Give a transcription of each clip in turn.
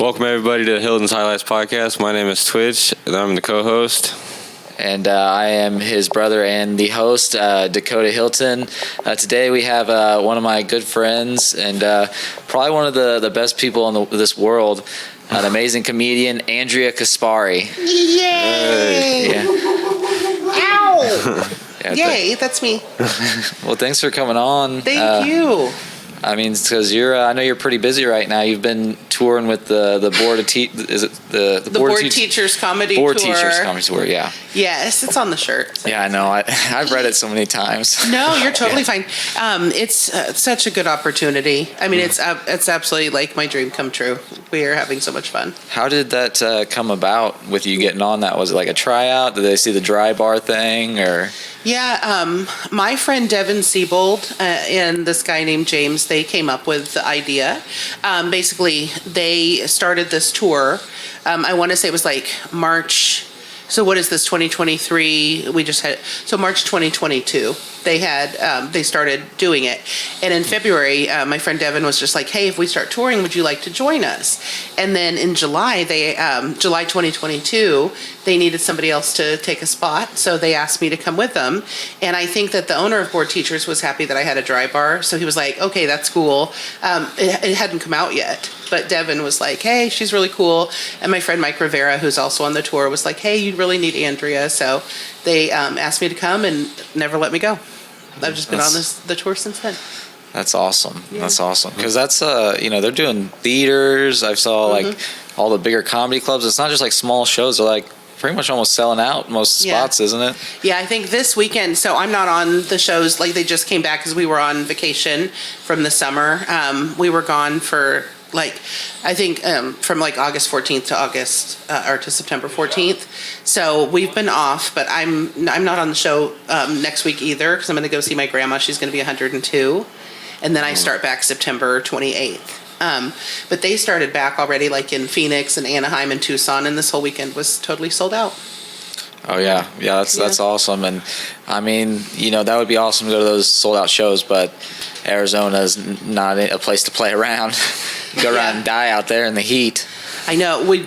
Welcome everybody to Hylton's Highlights Podcast. My name is Twitch, and I'm the co-host. And I am his brother and the host, Dakota Hylton. Today we have one of my good friends and probably one of the best people in this world, an amazing comedian, Andrea Caspari. Yay! Yeah. Ow! Yeah, Yay, that's me. Well, thanks for coming on. Thank you. I mean, because I know you're pretty busy right now. You've been touring with the board of is it the board teachers comedy board tour. teachers comedy tour? Yeah. Yes, it's on the shirt. So. Yeah, I know. I've read it so many times. No, you're totally fine. It's such a good opportunity. I mean, it's absolutely like my dream come true. We are having so much fun. How did that come about with you getting on that? Was it like a tryout? Did they see the dry bar thing or? Yeah, my friend Devin Siebold and this guy named James, they came up with the idea. Basically, they started this tour. I want to say it was like March. So what is this, 2023? We just had, so March 2022, they started doing it. And in February, my friend Devin was just like, hey, if we start touring, would you like to join us? And then in July, July 2022, they needed somebody else to take a spot. So they asked me to come with them. And I think that the owner of Board Teachers was happy that I had a dry bar. So he was like, okay, that's cool. It hadn't come out yet. But Devin was like, hey, she's really cool. And my friend Mike Rivera, who's also on the tour, was like, hey, you really need Andrea. So they asked me to come and never let me go. I've just been on the tour since then. That's awesome. Yeah. That's awesome. Because that's, they're doing theaters. I saw like all the bigger comedy clubs. It's not just like small shows. They're like pretty much almost selling out most spots, isn't it? Yeah, I think this weekend, so I'm not on the shows, like they just came back because we were on vacation from the summer. We were gone for I think from like August 14th to to September 14th. So we've been off, but I'm not on the show next week either because I'm going to go see my grandma. She's going to be 102. And then I start back September 28th. But they started back already like in Phoenix and Anaheim and Tucson, and this whole weekend was totally sold out. Oh yeah. That's awesome. And I mean, that would be awesome to go to those sold out shows, but Arizona's not a place to play around. Go around and die out there in the heat. I know. We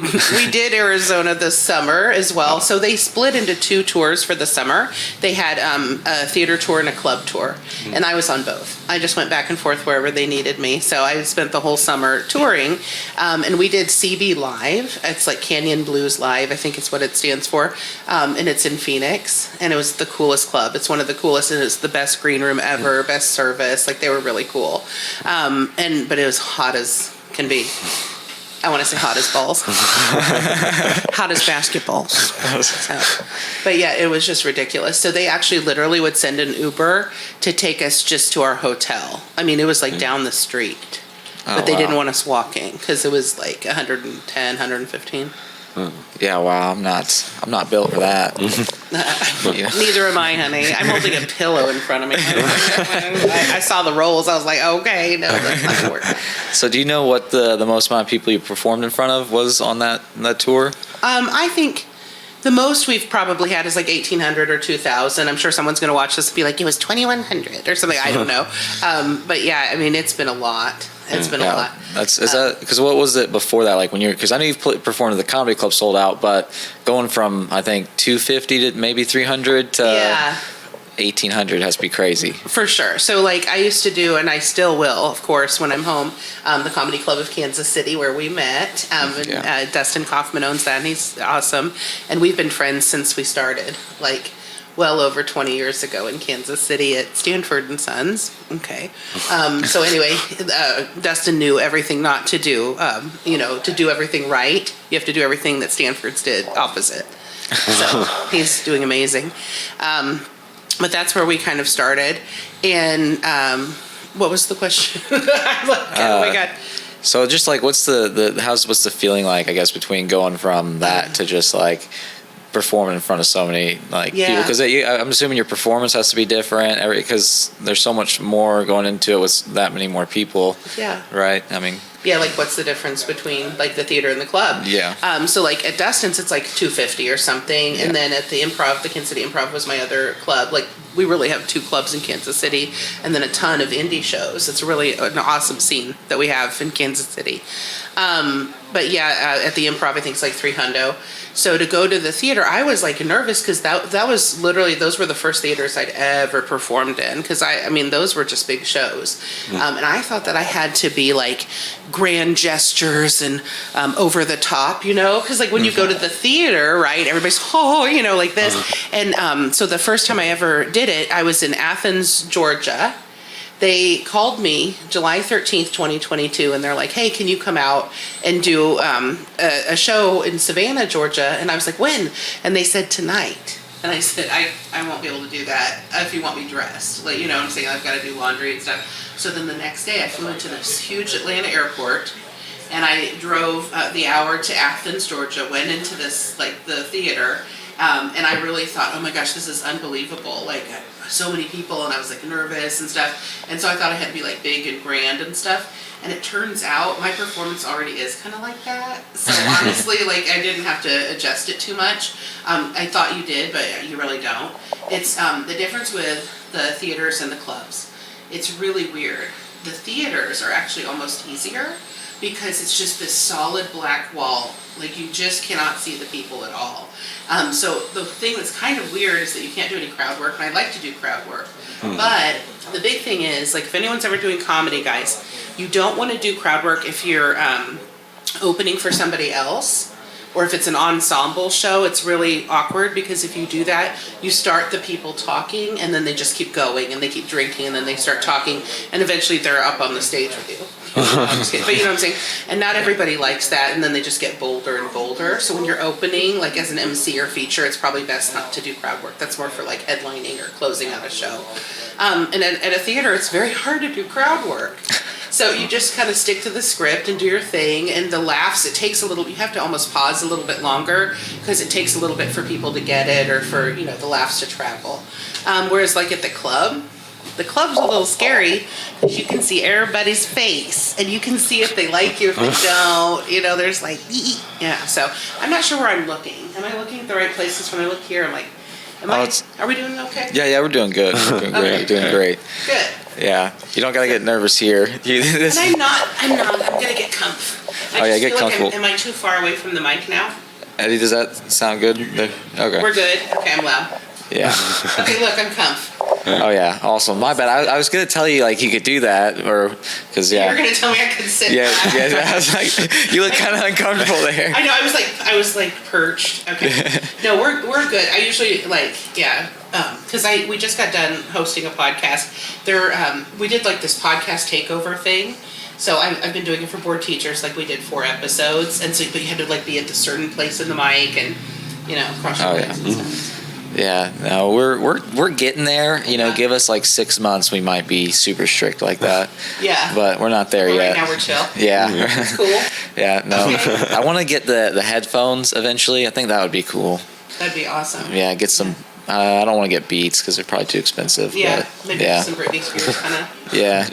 did Arizona this summer as well. So they split into two tours for the summer. They had a theater tour and a club tour. And I was on both. I just went back and forth wherever they needed me. So I spent the whole summer touring. And we did CB Live. It's like Canyon Blues Live, I think it's what it stands for. And it's in Phoenix. And it was the coolest club. It's one of the coolest, and it's the best green room ever, best service. Like, they were really cool. But it was hot as can be. I want to say hot as balls. Hot as basketballs. So, but yeah, it was just ridiculous. So they actually literally would send an Uber to take us just to our hotel. I mean, it was like down the street. But they didn't want us walking because it was like 110, 115. Yeah, wow, I'm not built for that. Neither am I, honey. I'm holding a pillow in front of me. I saw the rolls. I was like, okay, no, that's not gonna work. So do you know what the most amount of people you performed in front of was on that tour? I think the most we've probably had is like 1,800 or 2,000. I'm sure someone's going to watch this and be like, it was 2,100 or something. I don't know. But yeah, I mean, it's been a lot. It's been a lot. Is that because what was it before that? Like when because I know you've performed at the comedy club sold out, but going from I think 250 to maybe 300 to 1,800 has to be crazy. For sure. So like I used to do, and I still will, of course, when I'm home, the Comedy Club of Kansas City where we met. Dustin Kaufman owns that, and he's awesome. And we've been friends since we started. Like well over 20 years ago in Kansas City at Stanford and Sons. Okay. So anyway, Dustin knew everything not to do, to do everything right. You have to do everything that Stanford's did opposite. So he's doing amazing. But that's where we kind of started. And what was the question? Oh my God. So just like, what's what's the feeling like, I guess, between going from that to just like performing in front of so many people? Because I'm assuming your performance has to be different because there's so much more going into it with that many more people. Yeah. Right. I mean. Yeah, like what's the difference between like the theater and the club? Yeah. So like at Dustin's it's like $250 or something, and then at the Improv, the Kansas City Improv was my other club. Like we really have 2 clubs in Kansas City, and then a ton of indie shows. It's really an awesome scene that we have in Kansas City. But yeah, at the Improv I think it's like $300. So to go to the theater, I was like nervous because that was literally, those were the first theaters I'd ever performed in, because I mean those were just big shows, and I thought that I had to be like grand gestures and over the top, because like when you go to the theater, right, everybody's like this, and so the first time I ever did it, I was in Athens, Georgia. They called me July 13th, 2022, and they're like, hey, can you come out and do a show in Savannah, Georgia? And I was like, when? And they said, tonight. And I said, I won't be able to do that if you want me dressed. Like, I'm saying I've got to do laundry and stuff. So then the next day I flew into this huge Atlanta airport, and I drove the hour to Athens, Georgia, went into this, like, the theater, and I really thought, oh my gosh, this is unbelievable. Like, so many people, and I was like nervous and stuff, and so I thought I had to be like big and grand and stuff, and it turns out my performance already is kind of like that. So honestly, like I didn't have to adjust it too much. I thought you did, but you really don't. It's the difference with the theaters and the clubs. It's really weird. The theaters are actually almost easier because it's just this solid black wall. Like you just cannot see the people at all. So the thing that's kind of weird is that you can't do any crowd work, and I like to do crowd work. But the big thing is, like if anyone's ever doing comedy, guys, you don't want to do crowd work if you're opening for somebody else, or if it's an ensemble show. It's really awkward because if you do that, you start the people talking, and then they just keep going, and they keep drinking, and then they start talking, and eventually they're up on the stage with you. I'm just kidding. But you know what I'm saying? And not everybody likes that, and then they just get bolder and bolder. So when you're opening, like as an MC or feature, it's probably best not to do crowd work. That's more for like headlining or closing out a show. And at a theater, it's very hard to do crowd work. So you just kind of stick to the script and do your thing, and the laughs, it takes a little, you have to almost pause a little bit longer because it takes a little bit for people to get it, or for, the laughs to travel. Whereas like at the club's a little scary because you can see everybody's face, and you can see if they like you, if they don't, there's like, yeah. So I'm not sure where I'm looking. Am I looking at the right places? When I look here, I'm like, are we doing okay? Yeah, we're doing good. We're doing great. Okay. Doing great. Good. Yeah, you don't gotta get nervous here. And I'm not. I'm gonna get comfortable. Get comfortable. Am I too far away from the mic now? Eddie, does that sound good? Okay. We're good. Okay, I'm loud. Yeah. Okay, look, I'm comf. Oh yeah, awesome. My bad. I was gonna tell you like you could do that, or because You were gonna tell me I could sit. Yeah. back. I was like, you look kind of uncomfortable there. I know. I was like perched. Okay. No, we're good. I usually because we just got done hosting a podcast. We did like this podcast takeover thing. So I've been doing it for board teachers. Like we did 4 episodes, and but you had to like be at a certain place in the mic, and cross your legs and stuff. Yeah, no, we're getting there. Give us like 6 months, we might be super strict like that. Yeah. But we're not there yet. Right now we're chill. Yeah. That's cool. Yeah, no. Okay. I want to get the headphones eventually. I think that would be cool. That'd be awesome. Yeah, get some. I don't want to get Beats because they're probably too expensive. Yeah, but, maybe some Britney Spears kind of. Yeah.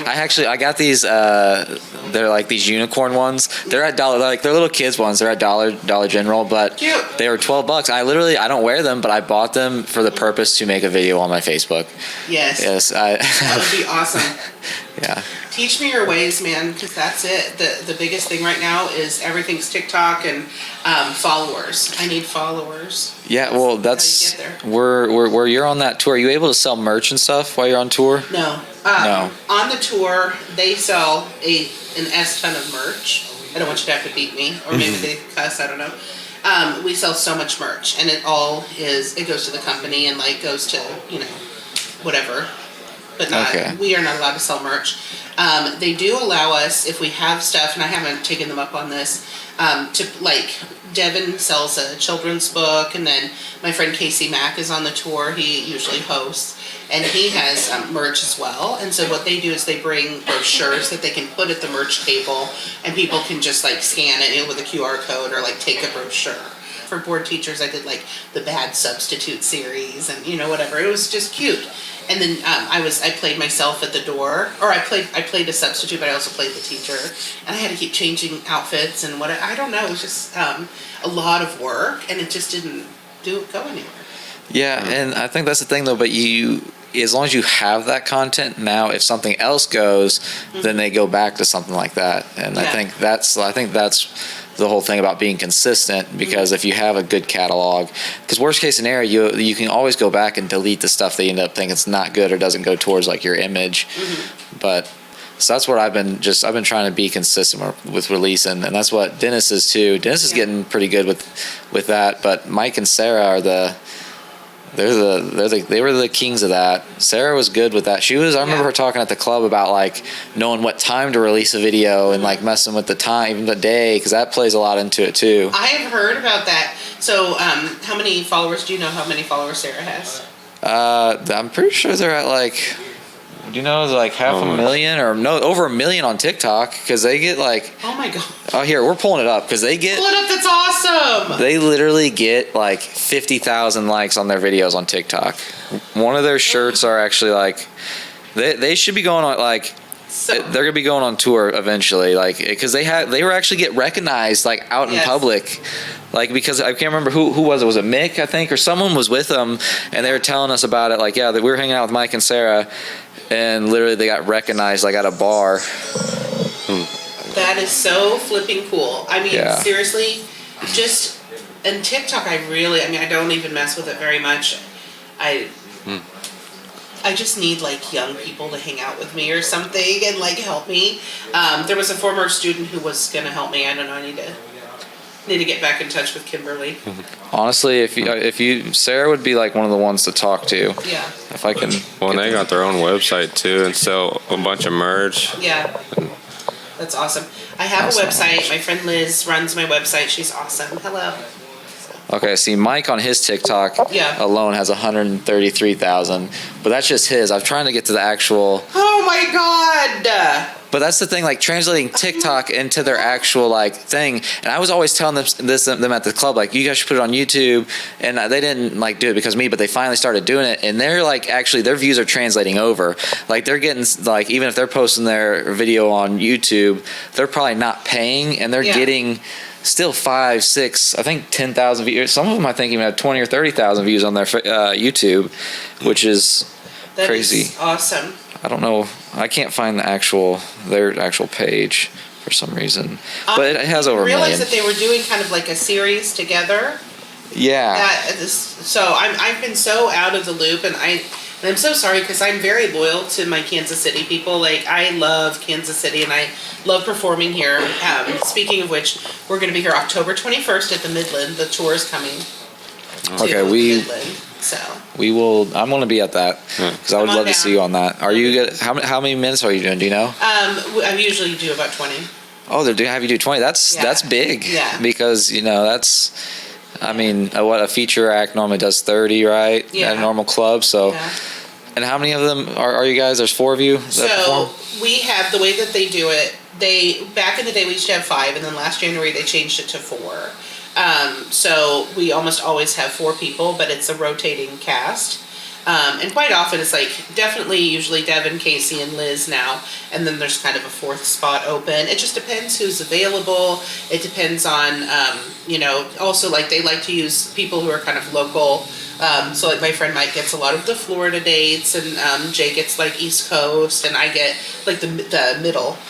I got these. They're like these unicorn ones. They're at they're little kids ones. They're at Dollar General, but Cute. they were $12. I don't wear them, but I bought them for the purpose to make a video on my Facebook. Yes. Yes. That would be awesome. Yeah. Teach me your ways, man, because that's it. The biggest thing right now is everything's TikTok and followers. I need followers. Yeah, well, that's where you're on that tour. Are you able to sell merch and stuff while you're on tour? No. No. On the tour, they sell an S ton of merch. I don't want you to have to beat me, or maybe they cuss. I don't know. We sell so much merch, and it goes to the company and like goes to whatever. But we are not allowed to sell merch. They do allow us, if we have stuff, and I haven't taken them up on this, to like, Devin sells a children's book, and then my friend Casey Mack is on the tour. He usually hosts, and he has merch as well. And so what they do is they bring brochures that they can put at the merch table, and people can just like scan it with a QR code or like take a brochure. for board teachers, I did like the bad substitute series and whatever. It was just cute. And then I played myself at the door, or I played a substitute, but I also played the teacher, and I had to keep changing outfits and I don't know. It was just a lot of work, and it just didn't go anywhere. Yeah, and I think that's the thing though. But as long as you have that content now, if something else goes, then they go back to something like that. And I think that's the whole thing about being consistent, because if you have a good catalog, because worst case scenario, you can always go back and delete the stuff that you end up thinking it's not good or doesn't go towards like your image. But so that's what I've been trying to be consistent with releasing, and that's what Dennis is too. Dennis is getting pretty good with that, but Mike and Sarah are they were the kings of that. Sarah was good with that. I remember her talking at the club about like knowing what time to release a video and like messing with the time, even the day, because that plays a lot into it too. I have heard about that. So, how many followers do you know? How many followers Sarah has? I'm pretty sure they're at like, like half a million or no, over 1 million on TikTok, because they get like. Oh my god. Oh, here, we're pulling it up because they get. Pull it up. That's awesome. They literally get like 50,000 likes on their videos on TikTok. One of their shirts are actually like, they should be going on like. They're gonna be going on tour eventually, like, because they were actually get recognized like out in public, like, because I can't remember who was it. Was it Mick, I think, or someone was with them, and they were telling us about it. Like, that we were hanging out with Mike and Sarah, and literally they got recognized like at a bar. That is so flipping cool. I mean, seriously, just and TikTok. I don't even mess with it very much. I just need like young people to hang out with me or something and like help me. There was a former student who was gonna help me. I don't know. I need to get back in touch with Kimberly. Honestly, if you Sarah would be like one of the ones to talk to. Yeah. If I can. Well, they got their own website too, and sell a bunch of merch. Yeah. That's awesome. I have a website. My friend Liz runs my website. She's awesome. Hello. Okay, see, Mike on his TikTok alone has 133,000, but that's just his. I'm trying to get to the actual. Oh my god! But that's the thing, like translating TikTok into their actual like thing. And I was always telling them at the club, like, you guys should put it on YouTube. And they didn't like do it because of me, but they finally started doing it. And they're like, actually, their views are translating over. Like, they're getting like, even if they're posting their video on YouTube, they're probably not paying, and they're getting. Still 5, 6, I think 10,000 views. Some of them I think even have 20 or 30,000 views on their YouTube, which is crazy. Is awesome. I don't know. I can't find their actual page for some reason, but it has over 1 million. I realized that they were doing kind of like a series together. Yeah. So I've been so out of the loop, and I'm so sorry because I'm very loyal to my Kansas City people. Like, I love Kansas City, and I love performing here. Speaking of which, we're going to be here October 21st at the Midland. The tour is coming. Okay, Midland, so we will. I'm going to be at that because I would love to see you on that. Are you good? How many minutes are you doing? Do you know? I usually do about 20. Oh, they're doing have you do 20. That's big. Yeah. Because that's. I mean, what a feature act normally does 30, right? Yeah. At a normal club. So, and how many of them are you guys? There's 4 of you that perform? We have, the way that they do it, back in the day we used to have 5, and then last January they changed it to 4. So we almost always have 4 people, but it's a rotating cast. And quite often it's like usually Devin, Casey, and Liz now, and then there's kind of a 4th spot open. It just depends who's available. It depends on, also like they like to use people who are kind of local. So like my friend Mike gets a lot of the Florida dates, and Jay gets like East Coast, and I get like the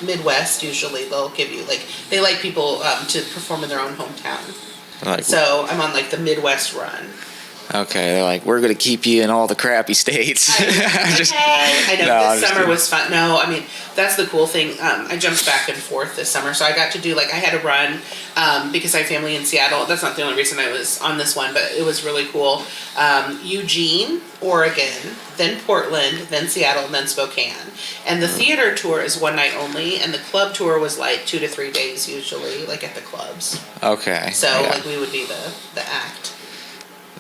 Midwest. Usually they'll give you they like people to perform in their own hometown. So I'm on like the Midwest run. Okay, they're like, we're going to keep you in all the crappy states. I know, this summer was fun. No, I mean, that's the cool thing. I jumped back and forth this summer, so I got to do, I had a run because I have family in Seattle. That's not the only reason I was on this one, but it was really cool. Eugene, Oregon, then Portland, then Seattle, and then Spokane. And the theater tour is one night only, and the club tour was 2 to 3 days usually, at the clubs. Okay. So, we would be the act.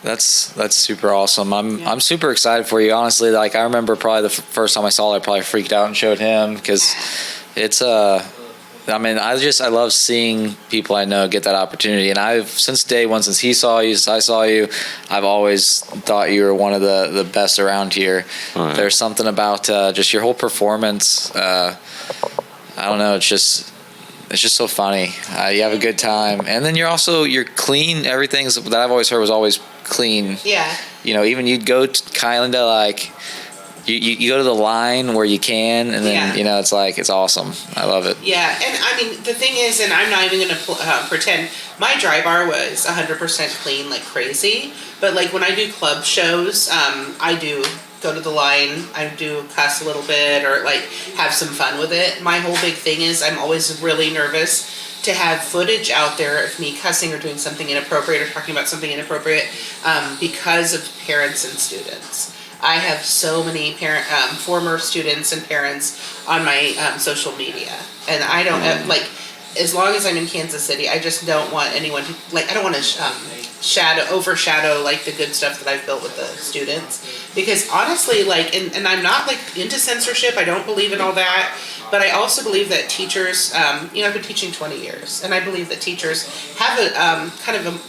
That's super awesome. I'm super excited for you. Honestly, I remember probably the first time I saw it, I probably freaked out and showed him because it's I mean, I love seeing people I know get that opportunity, and I've since day one, since he saw you, since I saw you, I've always thought you were one of the best around here. Right. There's something about just your whole performance. I don't know. It's just so funny. You have a good time, and then you're clean. Everything's that I've always heard was always clean. Yeah. You know, even you'd go to kind of like. You go to the line where you can, and then, it's like, it's awesome. I love it. Yeah, and I mean, the thing is, and I'm not even going to pretend, my dry bar was 100% clean like crazy, but like when I do club shows, I do go to the line, I do cuss a little bit or like have some fun with it. My whole big thing is I'm always really nervous to have footage out there of me cussing or doing something inappropriate or talking about something inappropriate because of parents and students. I have so many former students and parents on my social media, and I don't as long as I'm in Kansas City, I just don't want anyone to I don't want to overshadow like the good stuff that I've built with the students, because honestly, and I'm not into censorship. I don't believe in all that, but I also believe that teachers, I've been teaching 20 years, and I believe that teachers have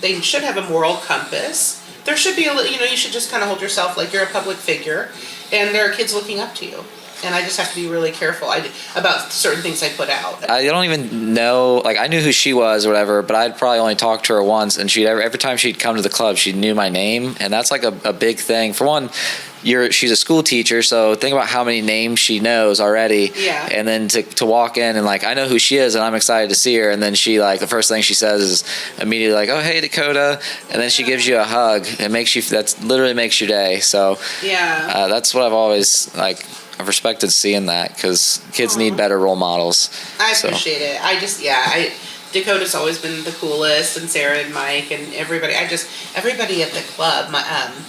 they should have a moral compass. There should be you should just kind of hold yourself like you're a public figure, and there are kids looking up to you. And I just have to be really careful about certain things I put out. I don't even know, I knew who she was or whatever, but I'd probably only talked to her once, and every time she'd come to the club, she knew my name, and that's like a big thing. For one, she's a school teacher, so think about how many names she knows already. Yeah. And then to walk in and I know who she is, and I'm excited to see her, and then she the first thing she says is immediately oh, hey, Dakota, and then she gives you a hug. That literally makes your day. So yeah, that's what I've always I've respected seeing that, because kids need better role models. I appreciate it. Dakota's always been the coolest, and Sarah and Mike and everybody. Everybody at the club,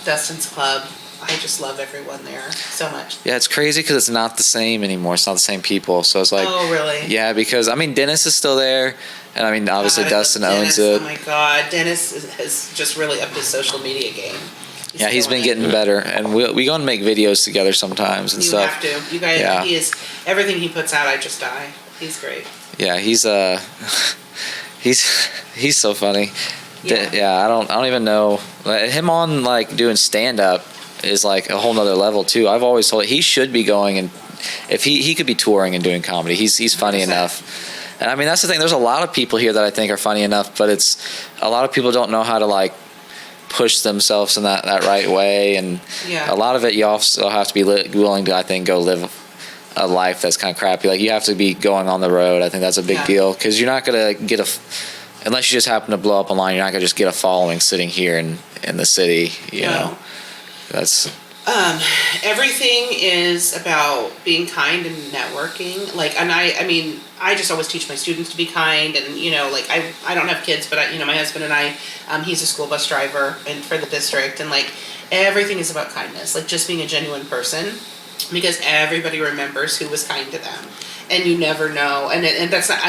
Dustin's club. I just love everyone there so much. Yeah, it's crazy because it's not the same anymore. It's not the same people. So it's oh, really? Yeah, because Dennis is still there, and obviously Dustin owns it. Oh my God, Dennis has just really upped his social media game. He's been getting better, and we go and make videos together sometimes and stuff. You have to. You guys, yeah. He is everything he puts out. I just die. He's great. Yeah, he's he's so funny. Yeah. I don't even know him on doing stand up is a whole nother level too. I've always told he should be going, and if he could be touring and doing comedy. He's funny 100%. Enough. And that's the thing. There's a lot of people here that I think are funny enough, but it's a lot of people don't know how to push themselves in that right way, and a lot of it you also have to be willing to, I think, go live a life that's kind of crappy. You have to be going on the road. I think that's a big deal, because you're not gonna get unless you just happen to blow up online, you're not gonna just get a following sitting here in the city. You know, that's. Everything is about being kind and networking. And I just always teach my students to be kind, and I don't have kids, but my husband and I, he's a school bus driver and for the district, and everything is about kindness, just being a genuine person, because everybody remembers who was kind to them, and you never know. And that's not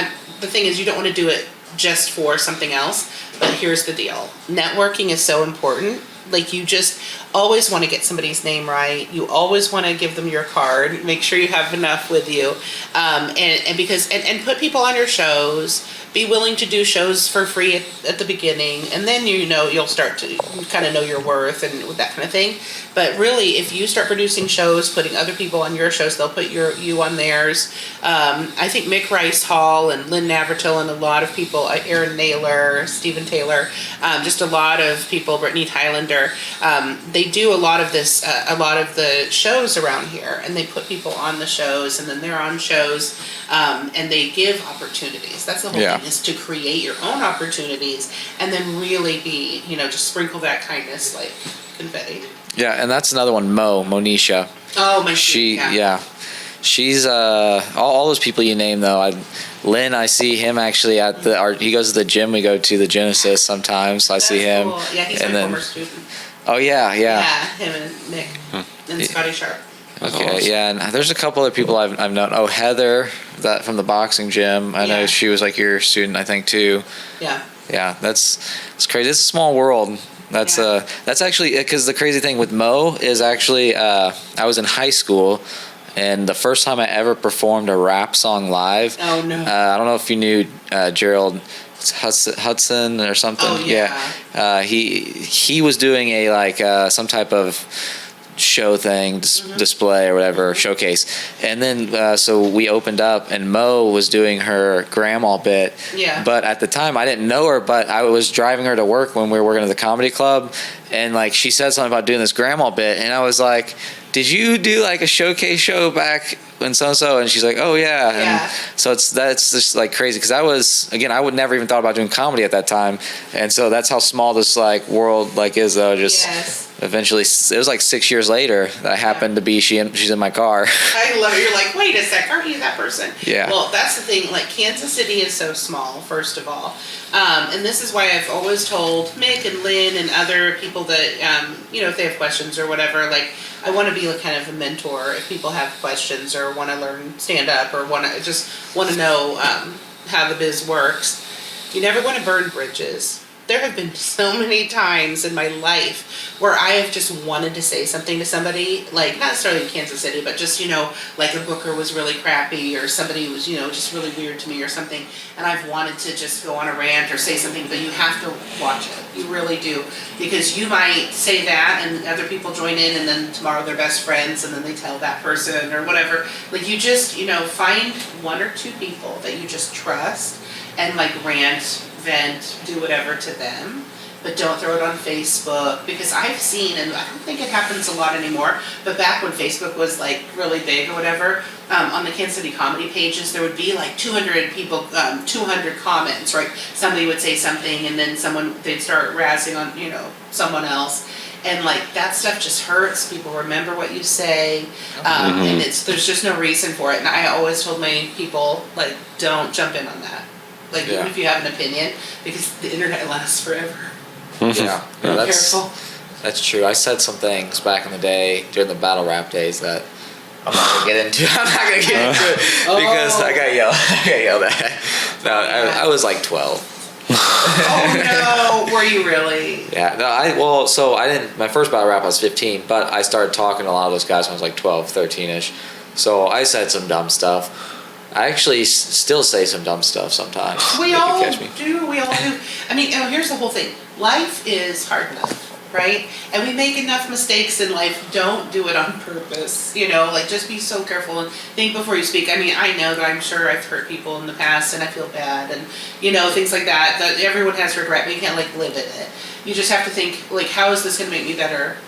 the thing is, you don't want to do it just for something else. But here's the deal: networking is so important. You just always want to get somebody's name right. You always want to give them your card. Make sure you have enough with you, and put people on your shows. Be willing to do shows for free at the beginning, and then you'll start to kind of know your worth and that kind of thing. But really, if you start producing shows, putting other people on your shows, they'll put you on theirs. I think Mick Rice Hall and Lynn Navertil and a lot of people, Aaron Naylor, Stephen Taylor, just a lot of people, Brittany Highlander, they do a lot of this, a lot of the shows around here, and they put people on the shows, and then they're on shows, and they give opportunities. That's the whole thing, is to create your own opportunities, and then really be, just sprinkle that kindness like confetti. Yeah, and that's another one, Monisha. Oh, my She's all those people you name though. Lynn, I see him actually at he goes to the gym we go to, the Genesis sometimes. So I see him. Cool. Yeah, he's my former student. Oh yeah. Yeah, him and Nick and Scotty Sharp. Okay, awesome. Yeah, and there's a couple other people I've known. Oh, Heather, that from the boxing gym. I know she was your student, I think, too. Yeah. Yeah, it's crazy. It's a small world. That's actually, because the crazy thing with Mo is actually I was in high school, and the first time I ever performed a rap song live. Oh no! I don't know if you knew Gerald Hudson or something. Oh yeah. He was doing a some type of show thing, display or whatever, showcase, and then so we opened up, and Mo was doing her grandma bit. Yeah. But at the time, I didn't know her, but I was driving her to work when we were working at the comedy club, and like she said something about doing this grandma bit, and I was like, "Did you do like a showcase show back when so?" And she's like, "Oh yeah." Yeah. And so that's just like crazy, because I would never even thought about doing comedy at that time, and so that's how small this like world like is though. Just Yes. Eventually, it was like 6 years later that I happened to be she's in my car. I love it. You're like, wait a sec, aren't you that person? Yeah. Well, that's the thing. Like, Kansas City is so small, first of all. And this is why I've always told Mick and Lynn and other people that, if they have questions or whatever, like, I want to be a kind of a mentor if people have questions or want to learn stand up or want to know how the biz works. You never want to burn bridges. There have been so many times in my life where I have just wanted to say something to somebody, like not necessarily in Kansas City, but just, like a booker was really crappy or somebody was, just really weird to me or something. And I've wanted to just go on a rant or say something, but you have to watch it. You really do. Because you might say that and other people join in and then tomorrow they're best friends and then they tell that person or whatever. Like you just, find one or two people that you just trust and like rant, vent, do whatever to them, but don't throw it on Facebook, because I've seen, and I don't think it happens a lot anymore, but back when Facebook was like really big or whatever, on the Kansas City comedy pages, there would be like 200 people, 200 comments, right? Somebody would say something and then they'd start razzing on, someone else. And like that stuff just hurts. People remember what you say, and there's just no reason for it. And I always told my people, like, don't jump in on that. Like, even if you have an opinion, because the internet lasts forever. Yeah, Careful. that's true. I said some things back in the day during the battle rap days that I'm not gonna get into. Because I got yelled at. No, I was like 12. Oh no, were you really? Yeah, no, so I didn't, my first battle rap I was 15, but I started talking to a lot of those guys when I was like 12, 13-ish. So I said some dumb stuff. I actually still say some dumb stuff sometimes. We all do. I mean, here's the whole thing. Life is hard enough, right? And we make enough mistakes in life. Don't do it on purpose. Like just be so careful and think before you speak. I mean, I know that I'm sure I've hurt people in the past and I feel bad and, things like that. That everyone has regret, but you can't like live in it. You just have to think, like, how is this going to make me better?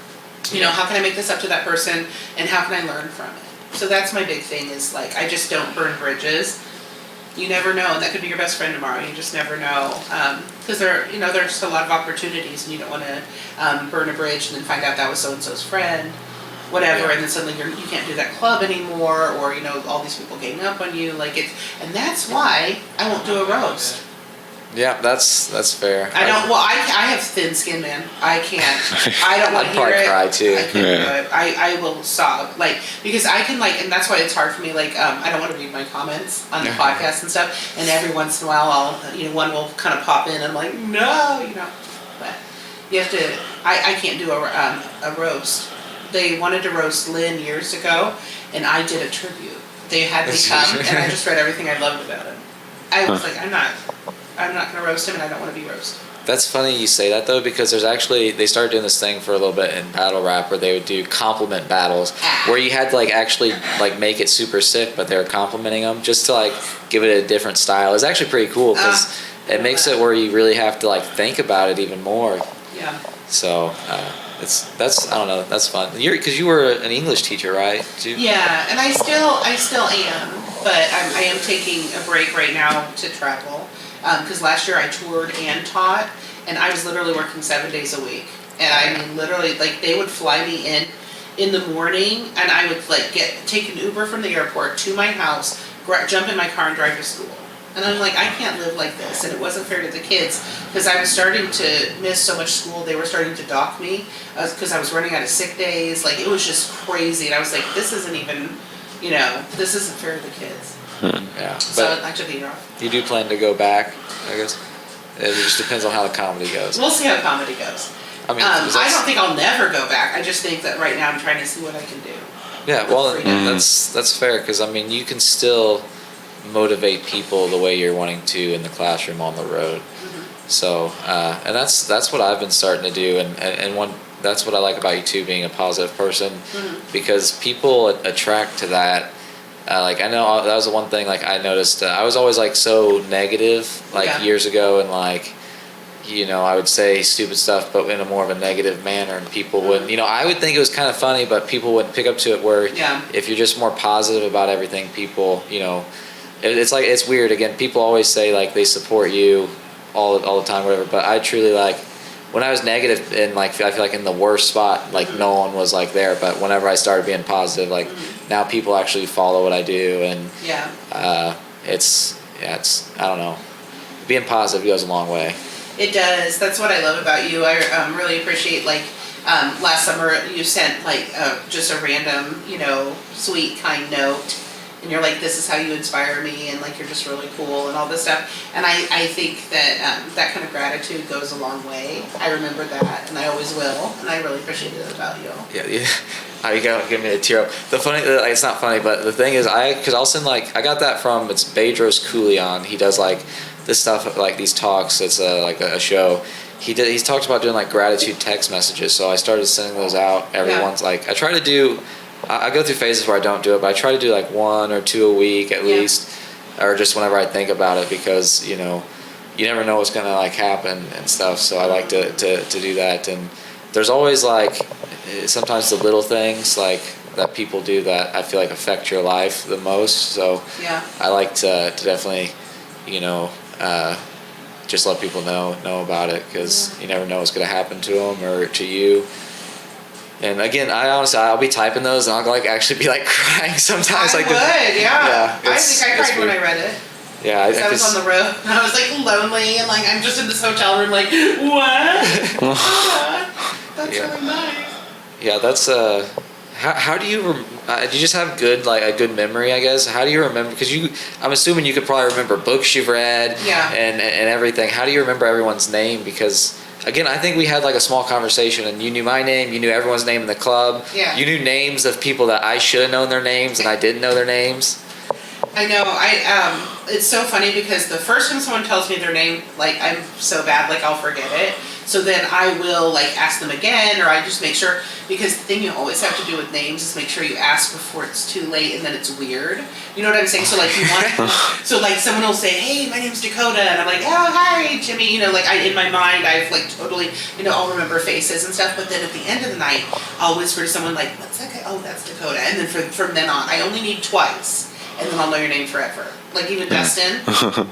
How can I make this up to that person and how can I learn from it? So that's my big thing is like, I just don't burn bridges. You never know. And that could be your best friend tomorrow. You just never know. Because there's just a lot of opportunities and you don't want to burn a bridge and then find out that was so-and-so's friend, whatever. And then suddenly you can't do that club anymore or, all these people gang up on you. And that's why I won't do a roast. Yeah, that's fair. I don't. Well, I have thin skin, man. I can't. I don't want to hear it. I'd probably cry too. I can't do it. I will sob, because I can and that's why it's hard for me. I don't want to read my comments on the podcast and stuff. And every once in a while, one will kind of pop in, and I'm like, no, But you have to. I can't do a roast. They wanted to roast Lynn years ago, and I did a tribute. They had me come, and I just read everything I loved about him. I was like, I'm not going to roast him, and I don't want to be roasted. That's funny you say that, though, because they started doing this thing for a little bit in battle rap where they would do compliment battles where you had to, actually, make it super sick, but they were complimenting them just to, give it a different style. It's actually pretty cool because it makes it where you really have to, think about it even more. Yeah. So, that's I don't know, that's fun. Because you were an English teacher, right? Yeah, and I still am, but I am taking a break right now to travel. Because last year I toured and taught, and I was literally working 7 days a week. And I mean, literally, they would fly me in the morning, and I would take an Uber from the airport to my house, jump in my car, and drive to school. And I'm like, I can't live like this, and it wasn't fair to the kids because I was starting to miss so much school. They were starting to dock me because I was running out of sick days. It was just crazy, and I was like, this isn't even, this isn't fair to the kids. Yeah. So I took a year off. You do plan to go back, I guess? It just depends on how the comedy goes. We'll see how comedy goes. I mean, I don't think I'll never go back. I just think that right now I'm trying to see what I can do. Yeah, well, that's fair because I mean, you can still motivate people the way you're wanting to in the classroom on the road. So, and that's what I've been starting to do, and one that's what I like about you too, being a positive person, because people attract to that. Like I know that was the one thing like I noticed. I was always like so negative like years ago, and like I would say stupid stuff, but in a more of a negative manner, and people wouldn't. I would think it was kind of funny, but people wouldn't pick up to it. Where if you're just more positive about everything, people, it's like it's weird. Again, people always say like they support you all the time, whatever. But I truly like when I was negative and like I feel like in the worst spot, like no one was like there. But whenever I started being positive, like now people actually follow what I do, and it's I don't know, being positive goes a long way. It does. That's what I love about you. I really appreciate like last summer you sent like just a random sweet kind note. And you're like, this is how you inspire me, and like you're just really cool and all this stuff. And I think that that kind of gratitude goes a long way. I remember that, and I always will, and I really appreciate it about you. Yeah. You gotta give me a tear up. The funny, it's not funny, but the thing is, because I'll send like I got that from it's Bedros Koulian. He does like this stuff like these talks. It's like a show. He's talked about doing like gratitude text messages. So I started sending those out every once. Like I try to do. I go through phases where I don't do it, but I try to do like 1 or 2 a week at least, or just whenever I think about it, because you never know what's gonna like happen and stuff. So I like to do that. And there's always like sometimes the little things like that people do that I feel like affect your life the most. So I like to definitely just let people know about it, because you never know what's gonna happen to them or to you. And again, I'll be typing those, and I'll like actually be like crying sometimes. I like would, yeah. I think I cried when I read it. Yeah, I was on the road, and I was like lonely, and like I'm just in this hotel room, like what? That's really nice. Yeah, that's How do you do you just have a good memory? I guess. How do you remember? Because I'm assuming you could probably remember books you've read, and everything. How do you remember everyone's name? Because again, I think we had like a small conversation, and you knew my name, you knew everyone's name in the club. Yeah. You knew names of people that I should have known their names, and I didn't know their names. I know. It's so funny because the first time someone tells me their name, like I'm so bad, like I'll forget it. So then I will like ask them again, or I just make sure, because the thing you always have to do with names is make sure you ask before it's too late, and then it's weird. You know what I'm saying? So like you want, so like someone will say, "Hey, my name's Dakota," and I'm like, "Oh, hi, Jimmy." Like in my mind, I've like totally, I'll remember faces and stuff. But then at the end of the night, I'll whisper to someone like, "What's that guy? Oh, that's Dakota." And then from then on, I only need twice. And then I'll know your name forever. Like even Dustin.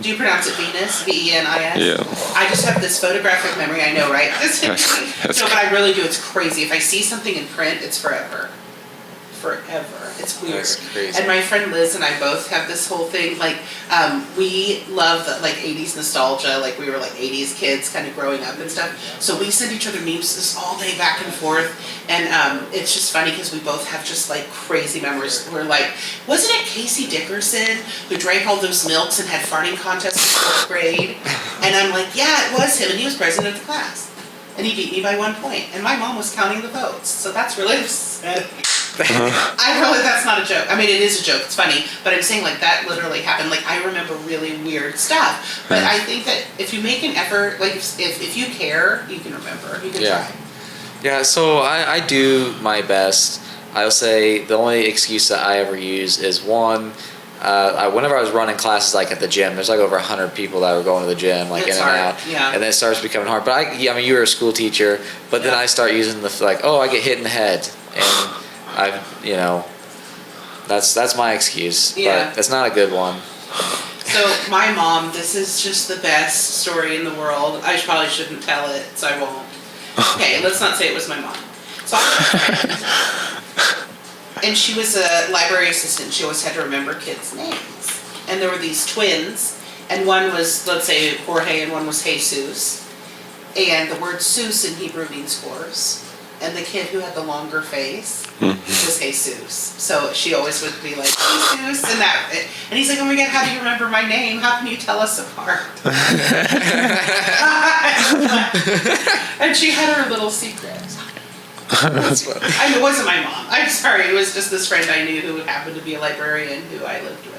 Do you pronounce it Venus? Venis? Yeah. I just have this photographic memory. I know, right? But I really do. It's crazy. If I see something in print, it's forever. Forever. It's weird. That's crazy. And my friend Liz and I both have this whole thing. Like, we love the, like 80s nostalgia. Like we were like 80s kids, kind of growing up and stuff. So we send each other memes this all day back and forth. And it's just funny because we both have just like crazy memories. We're like, wasn't it Casey Dickerson who drank all those milks and had farting contests in 4th grade? And I'm like, yeah, it was him, and he was president of the class. And he beat me by 1 point. And my mom was counting the votes. So that's really upsetting. That's not a joke. I mean, it is a joke. It's funny. But I'm saying, like, that literally happened. Like, I remember really weird stuff. But I think that if you make an effort, like, if you care, you can remember. You can try. Yeah, so I do my best. I'll say the only excuse that I ever use is one, whenever I was running classes like at the gym, there's like over 100 people that were going to the gym, like in and out, and then it starts becoming hard. But I mean, you were a school teacher, but then I start using I get hit in the head, and that's my excuse, but it's not a good one. So my mom, this is just the best story in the world. I probably shouldn't tell it, so I won't. Okay, let's not say it was my mom. So and she was a library assistant. She always had to remember kids' names. And there were these twins, and one was, let's say, Jorge, and one was Jesus. And the word Sus in Hebrew means horse. and the kid who had the longer face was Jesus. So she always would be like, Jesus, and he's like, oh my God, how do you remember my name? How can you tell us apart? And she had her little secret. It wasn't my mom. I'm sorry. It was just this friend I knew who happened to be a librarian who I lived with.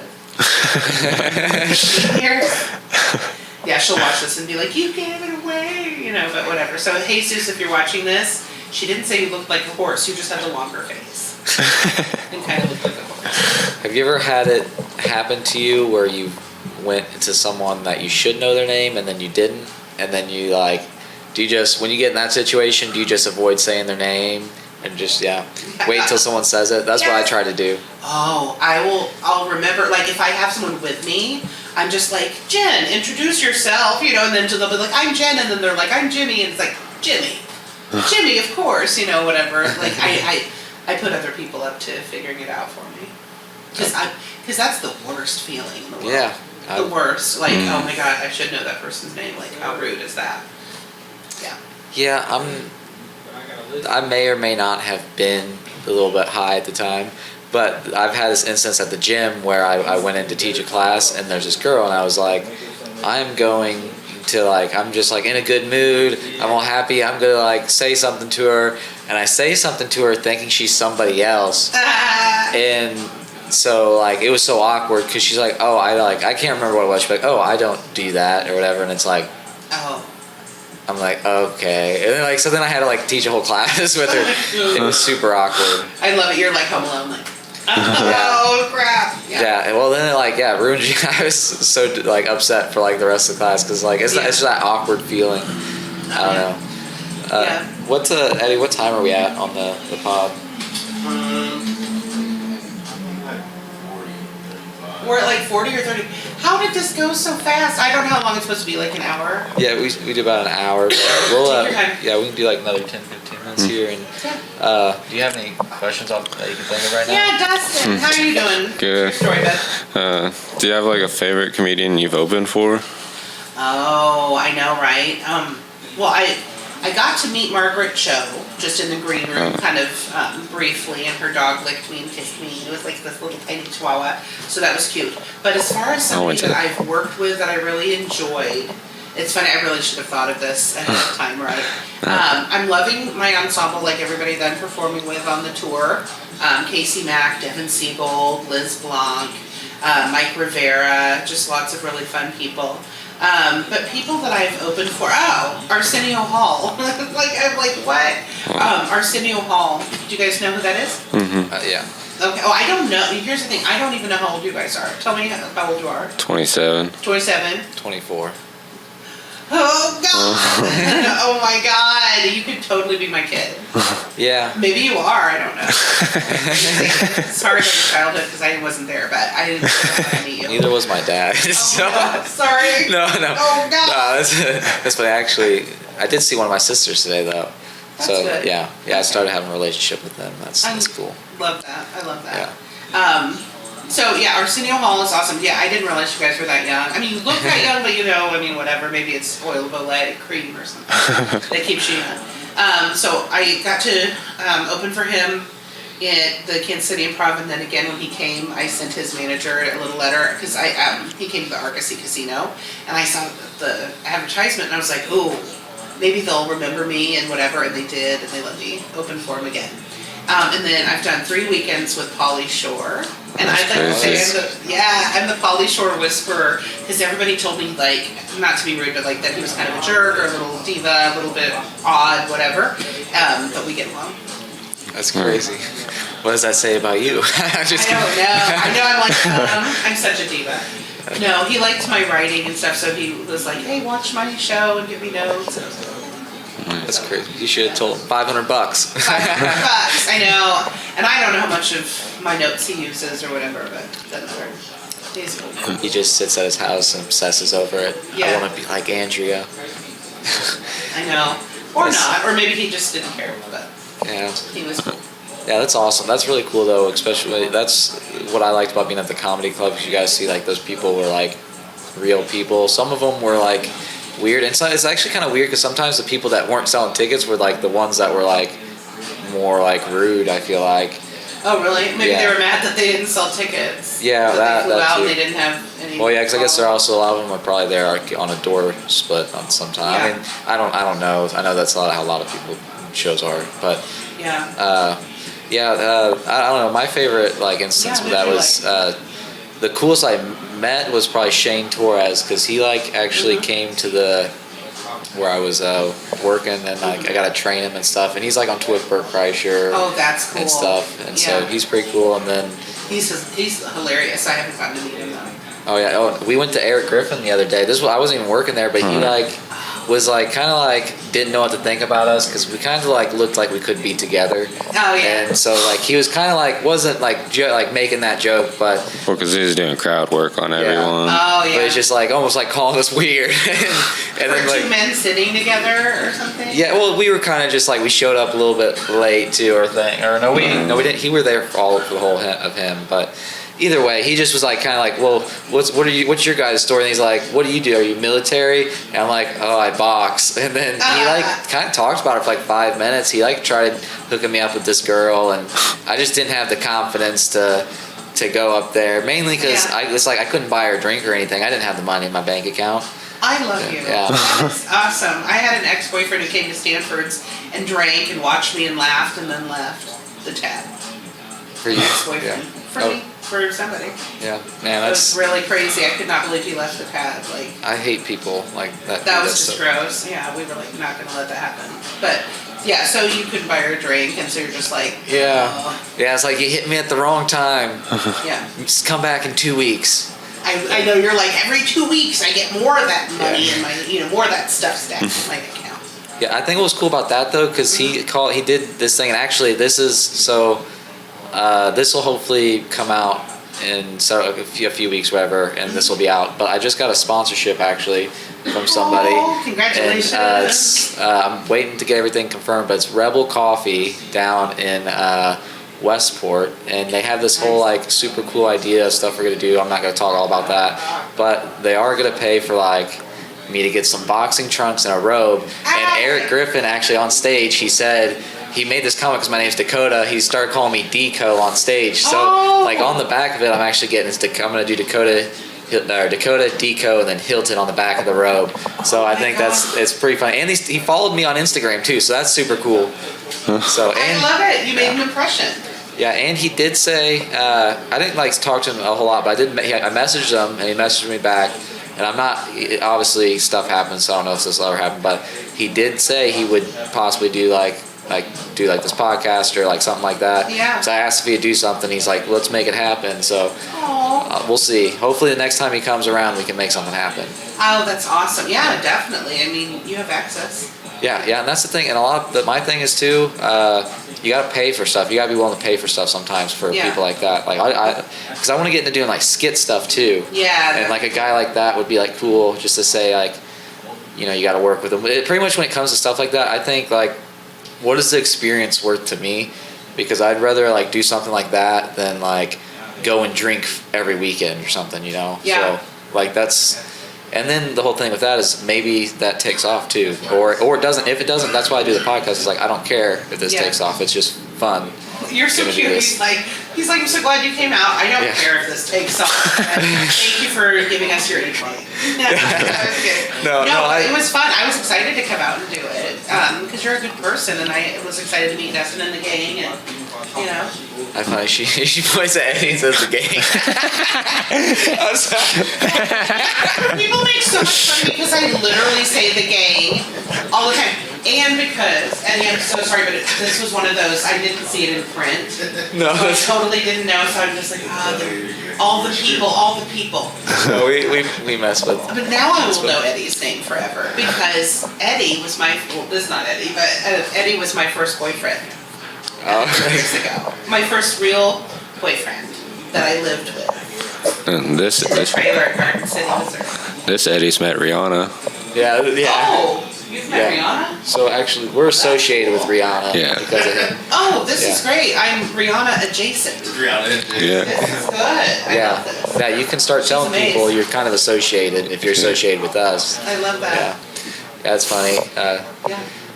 Yeah, she'll watch this and be like, you gave it away, but whatever. So Jesus, if you're watching this, she didn't say you looked like a horse. You just had the longer face and kind of looked like a horse. Have you ever had it happen to you where you went to someone that you should know their name and then you didn't, and then you do you just, when you get in that situation, do you just avoid saying their name and just wait until someone says it? That's what I try to do. Oh, I'll remember, like if I have someone with me, I'm just like, Jen, introduce yourself, and then they'll be like, I'm Jen, and then they're like, I'm Jimmy, and it's like, Jimmy, of course, whatever. Like I put other people up to figuring it out for me, because that's the worst feeling in the world. Yeah, the worst. Like, oh my God, I should know that person's name. Like, how rude is that? Yeah. Yeah, I may or may not have been a little bit high at the time, but I've had this instance at the gym where I went in to teach a class, and there's this girl, and I was like, I'm going to I'm just in a good mood, I'm all happy, I'm gonna say something to her, and I say something to her thinking she's somebody else, and so it was so awkward because she's like, oh, I can't remember what it was, she's like, oh, I don't do that or whatever, and it's like, oh. I'm like, okay. And then so then I had to teach a whole class with her. It was super awkward. I love it. You're like Home Alone, oh crap. Yeah. Well then it ruined you. I was so upset for the rest of the class because it's just that awkward feeling. I don't know. Eddie, what time are we at on the pod? We're at 40 or 30. How did this go so fast? I don't know how long it's supposed to be, an hour? Yeah, we do about an hour. But we'll, Take your time. we can do another 10-15 minutes here. And do you have any questions that you can think of right now? Yeah, Dustin, how are you doing? Good. Your story, Beth. Do you have a favorite comedian you've opened for? Oh, I know, right? Well, I got to meet Margaret Cho just in the green room, kind of briefly, and her dog licked me and kissed me. It was this little tiny chihuahua, so that was cute. But as far as somebody that I've worked with that I really enjoyed, it's funny, I really should have thought of this ahead of time, right? I'm loving my ensemble, everybody that I'm performing with on the tour. Casey Mack, Devin Siebold, Liz Blanc, Mike Rivera, just lots of really fun people. But people that I've opened for, Arsenio Hall. I'm like, what? Arsenio Hall. Do you guys know who that is? Mm-hmm. Yeah. Okay. Oh, I don't know. Here's the thing. I don't even know how old you guys are. Tell me how old you are. 27. 27. 24. Oh, God. Oh, my God. You could totally be my kid. Yeah. Maybe you are. I don't know. Sorry about your childhood because I wasn't there, but I didn't know how to meet you. Neither was my dad. Oh, God. Sorry. No. Oh, God. No, that's funny. Actually, I did see one of my sisters today, though. That's so, good. Yeah, I started having a relationship with them. That's cool. Love that. I love that. Yeah. So, Arsenio Hall is awesome. Yeah, I didn't realize you guys were that young. I mean, you look that young, but whatever. Maybe it's oil of Olay cream or something that keeps you young. So I got to open for him at the Kansas City Improv, and then again when he came, I sent his manager a little letter because he came to the Argosy Casino, and I saw the advertisement, and I was like, ooh, maybe they'll remember me and whatever, and they did, and they let me open for him again. And then I've done 3 weekends with Pauly Shore, and I'd like to say I'm the Pauly Shore whisperer because everybody told me not to be rude, but that he was kind of a jerk or a little diva, a little bit odd, whatever. But we get along. That's crazy. What does that say about you? I don't know. I know I'm such a diva. No, he liked my writing and stuff, so he was like, "Hey, watch my show and give me notes." That's crazy. You should have told him $500. $500, I know. And I don't know how much of my notes he uses or whatever, but it doesn't matter. He just sits at his house and obsesses over it. Yeah. I want to be like Andrea. I know. Or not. Or maybe he just didn't care, but he was cool. Yeah, that's awesome. That's really cool, though, especially that's what I liked about being at the comedy club, because you guys see, those people were, real people. Some of them were, weird. And so it's actually kind of weird because sometimes the people that weren't selling tickets were, the ones that were, more like rude. I feel like. Oh, really? Maybe Yeah. they were mad that they didn't sell tickets. Yeah, they flew out too. and they didn't have any. Well, yeah, because I guess there are also a lot of them are probably there like, on a door split on some time. Yeah. I mean, I don't know. I know that's how a lot of people shows are, but Yeah. I don't know. My favorite like instance Yeah, of that who'd you was the coolest I met was probably Shane Torres because he like actually came to the where I was working and like I got to train him and stuff, and he's like on tour with Burt Kreischer. Oh, that's cool. And stuff, and so he's pretty cool. And then he's hilarious. I haven't gotten to meet him though. we went to Eric Griffin the other day. I wasn't even working there, but he like was like kind of like didn't know what to think about us because we kind of like looked like we could be together. Oh yeah. And so like he was kind of like wasn't like like making that joke, but Well, because he was doing crowd work on everyone. Oh yeah. but it's just like almost like calling us weird. and Were then two like men sitting together or something? yeah, well we were kind of just like we showed up a little bit late too or thing or no we didn't. He were there for the whole of him, but. Either way, he just was like kind of like, well, what's your guys' story? And he's like, what do you do? Are you military? And I'm like, oh, I box. And then he like kind of talked about it for like 5 minutes. He like tried hooking me up with this girl, and I just didn't have the confidence to go up there. Mainly because it's like I couldn't buy her a drink or anything. I didn't have the money in my bank account. I love you. Yeah. That's awesome. I had an ex-boyfriend who came to Stanford's and drank and watched me and laughed and then left the tab. For you? Ex-boyfriend. Yeah. For me. For somebody. Yeah, man, It was really crazy. I could not believe he left the pad. Like I hate people like that. that was just gross. Yeah, we were like not gonna let that happen. But yeah, so you couldn't buy her a drink, and so you're just like, Yeah, it's like you hit me at the wrong time. yeah. Just come back in 2 weeks. I know you're like every 2 weeks I get more of that money in my more of that stuff stacked in my account. Yeah, I think what was cool about that though, because he did this thing, and actually this is so. This will hopefully come out in a few weeks, whatever, and this will be out. But I just got a sponsorship actually from somebody. Oh, congratulations! And, I'm waiting to get everything confirmed, but it's Rebel Coffee down in Westport, and they have this whole like super cool idea of stuff we're gonna do. I'm not gonna talk all about that, but they are gonna pay for like me to get some boxing trunks and a robe. And Eric Griffin actually on stage, he said. He made this comment because my name's Dakota. He started calling me Deco on stage. So, like on the back of it, I'm actually getting this. I'm gonna do Dakota, Deco, and then Hylton on the back of the robe. So I think it's pretty funny. And he followed me on Instagram too, so that's super cool. So I love it. You made an impression. Yeah, and he did say I didn't like talk to him a whole lot, but I messaged him and he messaged me back. And I'm not obviously stuff happens, so I don't know if this will ever happen. But he did say he would possibly do this podcast or like something like that. Yeah. So I asked if he'd do something. He's like, let's make it happen. So we'll see. Hopefully the next time he comes around, we can make something happen. Oh, that's awesome. Yeah, definitely. I mean, you have access. Yeah, and that's the thing. And my thing is too, you got to pay for stuff. You got to be willing to pay for stuff sometimes for people like that. Like because I want to get into doing like skit stuff too. Yeah. And like a guy like that would be like cool just to say like, you got to work with him. Pretty much when it comes to stuff like that, I think like, what is the experience worth to me? Because I'd rather like do something like that than like go and drink every weekend or something, Yeah. So like that's, and then the whole thing with that is maybe that takes off too, or it doesn't. If it doesn't, that's why I do the podcast. It's like I don't care if this takes off. It's just fun. You're so cute. He's like, I'm so glad you came out. I don't care if this takes off. Thank you for giving us your input. No, it was fun. I was excited to come out and do it because you're a good person, and I was excited to meet Dustin and the gang, and I find she points at Eddie and says the gang. People make so much fun because I literally say the gang all the time. And because, and I'm so sorry, but this was one of those, I didn't see it in print. No. So I totally didn't know, so I'm just like, all the people. No, we mess with. But now I will know Eddie's name forever because Eddie was this is not Eddie, but Eddie was my first boyfriend. Years ago. My first real boyfriend that I lived with. And this trailer in Garden City, Missouri. This Eddie's met Rihanna. Yeah. Oh. You've met Rihanna? So actually, we're associated with Rihanna because of him. Oh, this is great. I'm Rihanna adjacent. Yeah. This is good. I love this. Yeah, you can start telling people you're kind of associated if you're associated with us. I love that. Yeah, that's funny.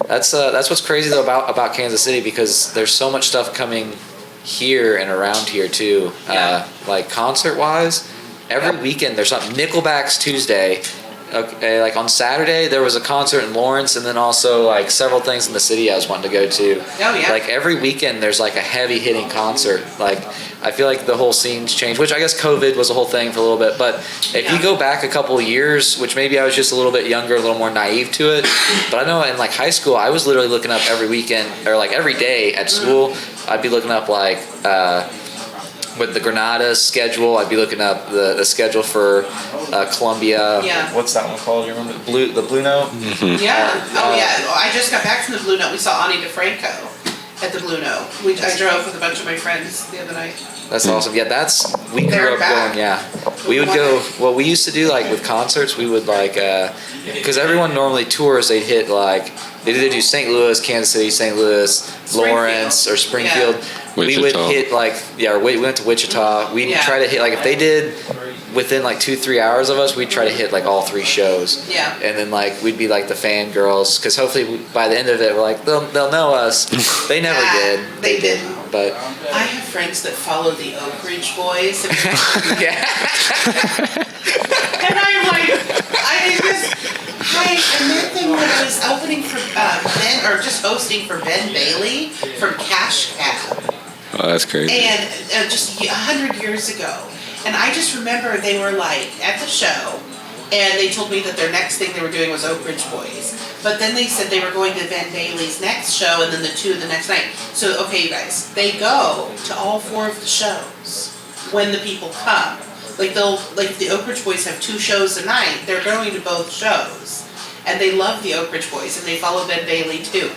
That's what's crazy though about Kansas City, because there's so much stuff coming here and around here too. Like concert wise, every weekend there's something. Nickelback's Tuesday. Okay, like on Saturday there was a concert in Lawrence, and then also like several things in the city I was wanting to go to. Oh yeah. Like every weekend there's like a heavy hitting concert. Like I feel like the whole scene's changed, which I guess COVID was a whole thing for a little bit. But if you go back a couple of years, which maybe I was just a little bit younger, a little more naive to it, but I know in like high school I was literally looking up every weekend or like every day at school. I'd be looking up like with the Granada schedule, I'd be looking up the schedule for Columbia. Yeah. What's that one called? You remember the Blue Note? Mm-hmm. Yeah. I just got back from the Blue Note. We saw Ani DeFranco at the Blue Note. I drove with a bunch of my friends the other night. That's awesome. Yeah, we They're grew up back. going. Yeah, we would go. What we used to do, like with concerts, we would like because everyone normally tours. They'd hit like they'd either do St. Louis, Kansas City, St. Louis, Lawrence, or Springfield. Yeah. We would hit like we went to Wichita. We'd try to hit like if they did within like 2-3 hours of us, we'd try to hit like all 3 shows. Yeah. And then like we'd be like the fangirls, because hopefully by the end of it we're like they'll know us. They never did. They didn't. But I have friends that follow the Oak Ridge Boys. yeah. And I'm like, I met them when I was opening for Ben, or just hosting for Ben Bailey from Cash Cab. Oh, that's crazy. And just 100 years ago. And I just remember they were like at the show, and they told me that their next thing they were doing was Oak Ridge Boys. But then they said they were going to Ben Bailey's next show, and then the 2 the next night. So, okay, you guys, they go to all 4 of the shows when the people come. Like the Oak Ridge Boys have 2 shows a night. They're going to both shows. And they love the Oak Ridge Boys, and they follow Ben Bailey too.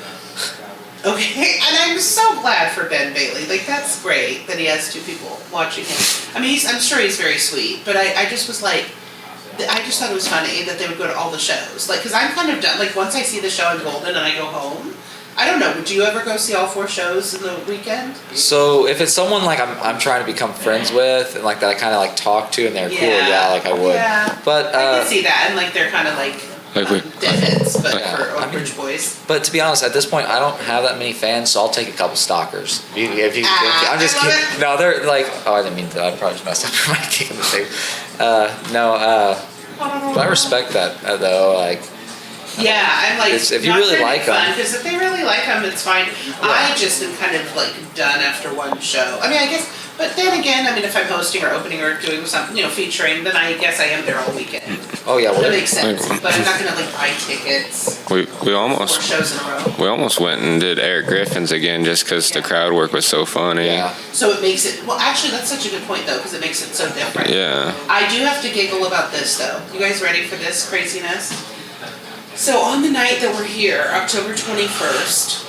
Okay, and I'm so glad for Ben Bailey. Like, that's great that he has 2 people watching him. I mean, I'm sure he's very sweet, but I just was like, I just thought it was funny that they would go to all the shows. Like, because I'm kind of done. Like, once I see the show in Golden and I go home, I don't know, would you ever go see all 4 shows in the weekend? So if it's someone like I'm trying to become friends with, and like that I kind of like talk to and they're cool, like I would. Yeah. But I can see that, and like they're kind of like deadheads, but for Oak Ridge Boys. But to be honest, at this point, I don't have that many fans, so I'll take a couple stalkers. I'm just kidding. No, they're like, oh, I didn't mean to. I probably just messed up my kicking the thing. But I respect that though. Like, yeah, I'm like, if you really like them, because if they really like them, it's fine. Yeah. I just am kind of like done after one show. I mean, I guess, but then again, I mean, if I'm hosting or opening or doing something, featuring, then I guess I am there all weekend. Oh yeah, well, that makes sense. But I'm not gonna like buy tickets. We almost 4 shows in a row. We almost went and did Eric Griffin's again just because the crowd work was so funny. Yeah. So it makes it, well, actually, that's such a good point though, because it makes it so different. Yeah. I do have to giggle about this though. You guys ready for this craziness? So on the night that we're here, October 21st,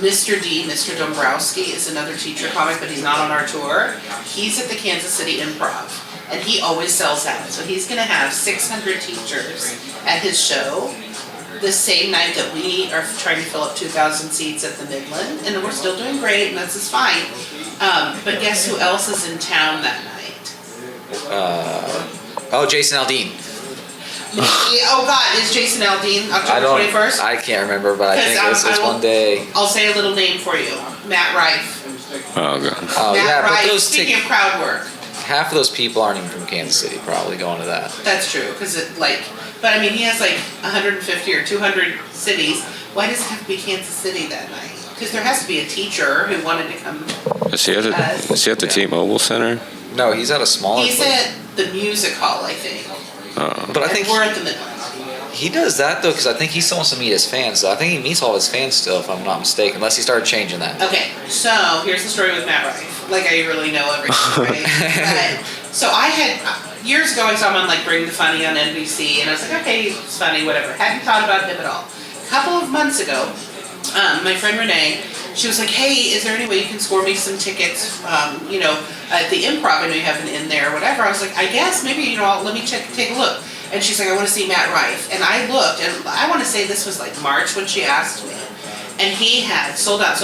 Mr. Dombrowski is another teacher comic, but he's not on our tour. He's at the Kansas City Improv, and he always sells out. So he's going to have 600 teachers at his show the same night that we are trying to fill up 2,000 seats at the Midland, and we're still doing great, and that's just fine. But guess who else is in town that night? Jason Aldean. Oh God, is Jason Aldean October 21st? I can't remember, but I think it's one day. I'll say a little name for you. Matt Rife. Oh God. Oh Matt yeah, Rife, but those speaking of crowd work. half of those people aren't even from Kansas City, probably going to that. That's true, because but I mean, he has like 150 or 200 cities. Why does it have to be Kansas City that night? Because there has to be a teacher who wanted to come. Is he at the T-Mobile Center? No, he's at a smaller He's place. at the music hall, I think. But I think we're at the Midland. he does that though, because I think he still wants to meet his fans. So I think he meets all his fans still, if I'm not mistaken, unless he started changing that. Okay, so here's the story with Matt Rife. Like, I really know everything, right? So I had, years ago I saw him on like Bring the Funny on NBC, and I was like, okay, he's funny, whatever. Hadn't thought about him at all. A couple of months ago, my friend Renee, she was like, hey, is there any way you can score me some tickets, at the Improv? I know you have an in there or whatever. I was like, I guess, maybe, let me take a look. And she's like, I want to see Matt Rife. And I looked, and I want to say this was like March when she asked me. And he had sold out,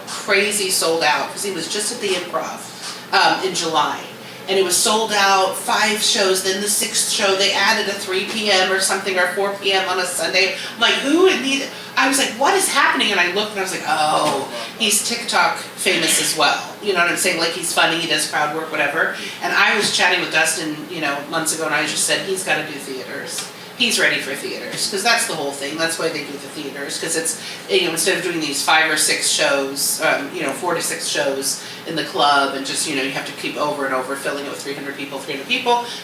crazy sold out, because he was just at the Improv in July. and it was sold out 5 shows. Then the 6th show they added a 3 p.m. or something, or 4 p.m. on a Sunday. I'm like, who would need? I was like, what is happening? And I looked and I was like, oh, he's TikTok famous as well. You know what I'm saying? Like, he's funny, he does crowd work, whatever. And I was chatting with Dustin, months ago, and I just said, he's got to do theaters. He's ready for theaters, because that's the whole thing. That's why they do the theaters, because it's, instead of doing these 5 or 6 shows, 4 to 6 shows in the club, and just, you have to keep over and over filling it with 300 people,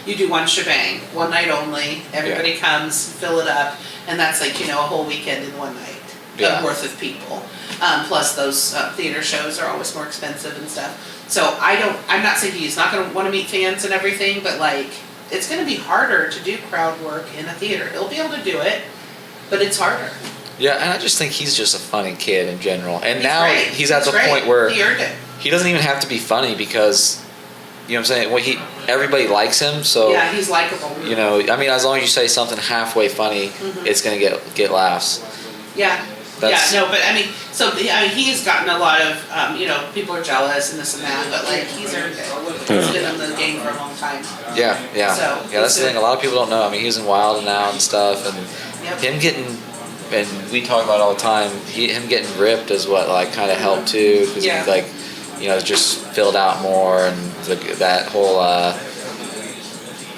you do one shebang, one night only, everybody comes, fill it up, and that's like, a whole weekend in one night worth of people. Plus those theater shows are always more expensive and stuff. So I'm not saying he's not going to want to meet fans and everything, but like, it's going to be harder to do crowd work in a theater. He'll be able to do it, but it's harder. Yeah, and I just think he's just a funny kid in general. And he's at the great. point where he earned it. He doesn't even have to be funny because, what I'm saying? Well, everybody likes him, so yeah, he's likable. As long as you say something halfway funny, it's going to get laughs. Yeah. But he's gotten a lot of, people are jealous and this and that, but like, he's earned it. He's been in the game for a long time. Yeah. So, that's the thing. A lot of people don't know. He was in Wild now and stuff, and him getting, and we talk about it all the time. Him getting ripped is what like kind of helped too, because he just filled out more, and that whole.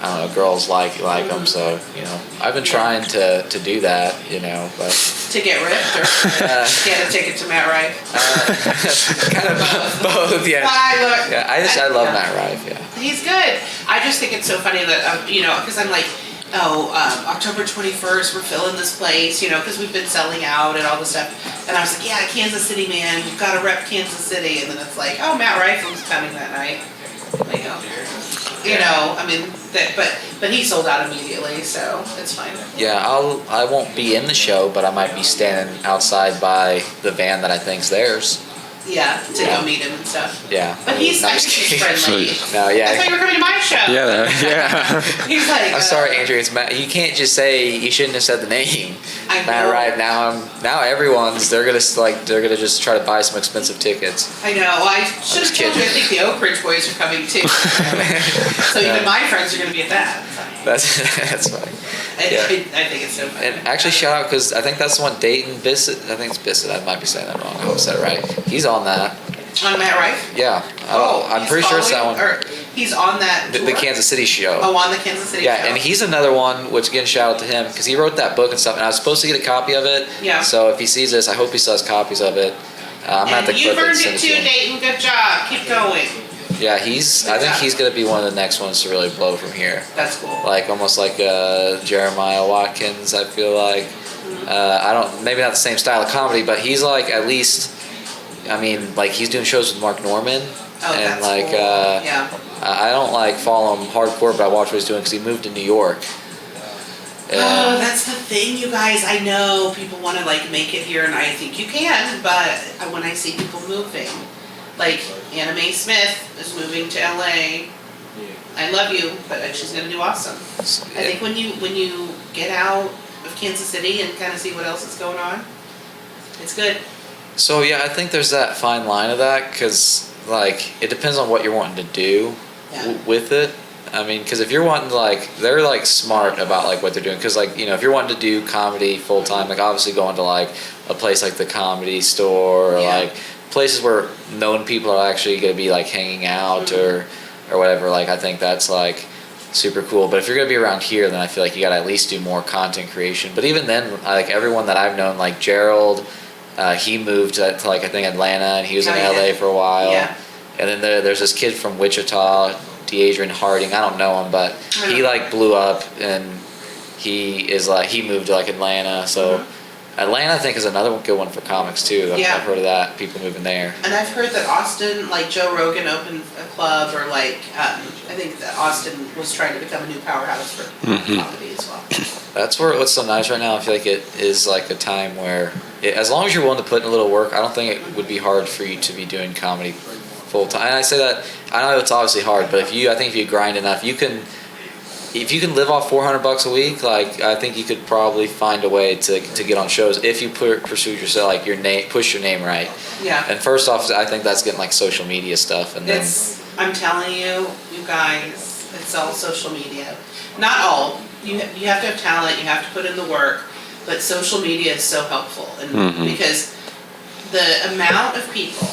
I don't know, girls like him, so I've been trying to do that, but to get ripped or get a ticket to Matt Rife. Kind of both, yeah. I love Matt Rife, yeah. He's good. I just think it's so funny that because I'm like, October 21st, we're filling this place, because we've been selling out and all this stuff. And I was like, yeah, Kansas City, man, you've got to rep Kansas City. And then it's like, oh, Matt Rife was coming that night. Like, but he sold out immediately, so it's fine. Yeah, I won't be in the show, but I might be standing outside by the van that I think's theirs. Yeah, to go meet him and stuff. Yeah. But he's friendly. No, yeah. I thought you were coming to my show. Yeah. He's like, I'm sorry, Andrea. It's Matt. You can't just say you shouldn't have said the name. I know. Matt Rife. Now everyone's they're gonna just try to buy some expensive tickets. I know. Well, I should have told you. I think the Oak Ridge boys are coming too. So even my friends are gonna be at that. That's funny. I think it's so funny. And actually, shout out because I think that's the one Dayton Bissett. I think it's Bissett. I might be saying that wrong. I hope I said it right. He's on that. On Matt Rife? Yeah. I'm pretty sure it's that one. Or he's on that tour? The Kansas City show. Oh, on the Kansas City show. Yeah, and he's another one, which again, shout out to him, because he wrote that book and stuff, and I was supposed to get a copy of it. Yeah. So if he sees this, I hope he still has copies of it. I'm at the you've earned it too, Dayton. Good job. Keep going. Yeah, I think he's going to be one of the next ones to really blow from here. That's cool. Like, almost like Jeremiah Watkins, I feel like. Maybe not the same style of comedy, but he's like, at least, he's doing shows with Mark Norman. Oh, and that's cool. Yeah. I don't follow him hardcore, but I watch what he's doing because he moved to New York. That's the thing, you guys. I know people want to make it here, and I think you can, but when I see people moving, like Anna Mae Smith is moving to LA. I love you, but she's gonna do awesome. I think when you get out of Kansas City and kind of see what else is going on, it's good. So yeah, I think there's that fine line of that, because it depends on what you're wanting to do with it. Because if you're wanting to they're smart about what they're doing, because if you're wanting to do comedy full time, obviously going to a place like the Comedy Store, or places where known people are actually going to be hanging out, or whatever. I think that's super cool. But if you're going to be around here, then I feel like you got to at least do more content creation. But even then, everyone that I've known, Gerald, he moved to I think Atlanta, and he was in LA for a while. Yeah. And then there's this kid from Wichita, Adrian Harding. I don't know him, but he blew up, and he moved to Atlanta. So Atlanta, I think, is another good one for comics too. I've heard of that, people moving there. And I've heard that Austin, Joe Rogan opened a club, or I think that Austin was trying to become a new powerhouse for comedy as well. That's what's so nice right now. I feel like it is a time where, as long as you're willing to put in a little work, I don't think it would be hard for you to be doing comedy full time. And I say that, I know it's obviously hard, but I think if you grind enough, if you can live off $400 a week, I think you could probably find a way to get on shows if you pursue yourself, your name, push your name right. Yeah. And first off, I think that's getting social media stuff, and then I'm telling you, you guys, it's all social media. Not all. You have to have talent. You have to put in the work. But social media is so helpful, and because the amount of people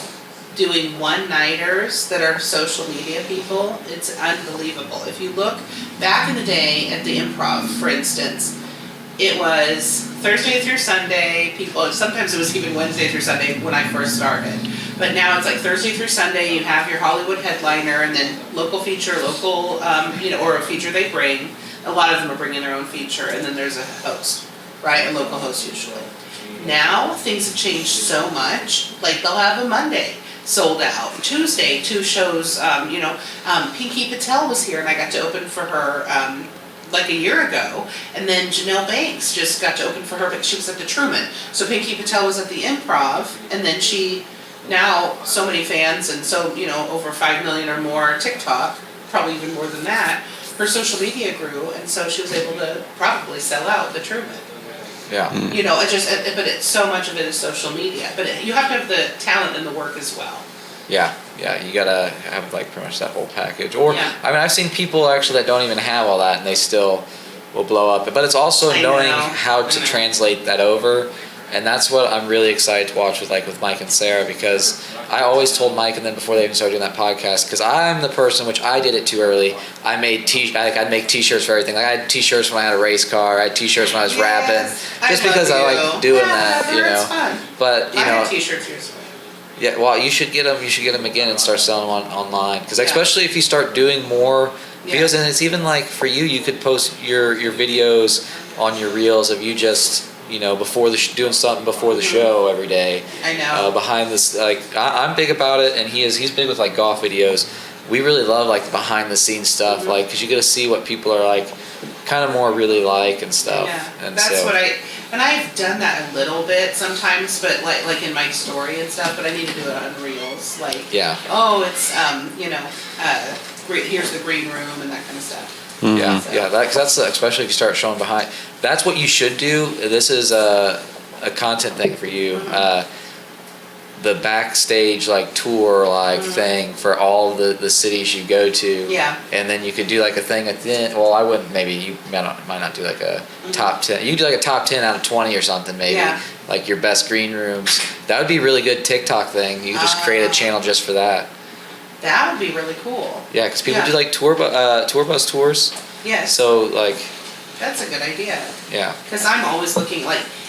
doing one-nighters that are social media people, it's unbelievable. If you look back in the day at the Improv, for instance, it was Thursday through Sunday, people, sometimes it was even Wednesday through Sunday when I first started. But now it's like Thursday through Sunday, you have your Hollywood headliner and then local feature, or a feature they bring. A lot of them are bringing their own feature, and then there's a host, right? A local host usually. Now, things have changed so much. Like, they'll have a Monday sold out. Tuesday, 2 shows, Pinky Patel was here, and I got to open for her like a year ago. And then Janelle Banks just got to open for her, but she was at the Truman. So Pinky Patel was at the Improv, and then now so many fans, and so, over 5 million or more TikTok, probably even more than that, her social media grew, and so she was able to probably sell out the Truman. Yeah. But it's so much of it is social media. But you have to have the talent and the work as well. Yeah, you gotta have like pretty much that whole package. Or Yeah. I mean, I've seen people actually that don't even have all that, and they still will blow up. But it's also knowing how to translate that over, and that's what I'm really excited to watch with Mike and Sarah, because I always told Mike, and then before they even started doing that podcast, because I'm the person, which I did it too early. I'd make T-shirts for everything. Like, I had T-shirts when I had a race car. I had T-shirts when I was rapping, just because I like doing that. It's fun. But I had T-shirts years ago. Yeah, well, you should get them. You should get them again and start selling them online. Because especially if you start doing more videos, and it's even like for you, you could post your videos on your reels of you just before doing something before the show every day. I know. Behind this, I'm big about it, and he's big with like golf videos. We really love like the behind the scenes stuff, like because you get to see what people are like, kind of more really like and stuff. Yeah, and that's what I've done that a little bit sometimes, but like in my story and stuff. But I need to do it on reels, like it's here's the green room and that kind of stuff. Yeah, cause that's especially if you start showing behind. That's what you should do. This is a content thing for you. The backstage tour thing for all the cities you go to. Yeah. And then you could do like a thing at the end. Well, I wouldn't. Maybe you might not do like a top 10. You could do like a top 10 out of 20 or something. Maybe like your best green rooms. That would be a really good TikTok thing. You could just create a channel just for that. That would be really cool. Yeah, because people do like tour bus tours. Yes. So that's a good idea. Yeah. Because I'm always looking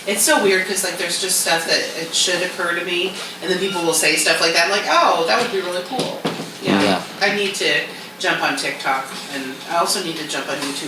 it's so weird because there's just stuff that it should occur to me, and then people will say stuff like that. I'm like, oh, that would be really cool. Yeah. I need to jump on TikTok, and I also need to jump on YouTube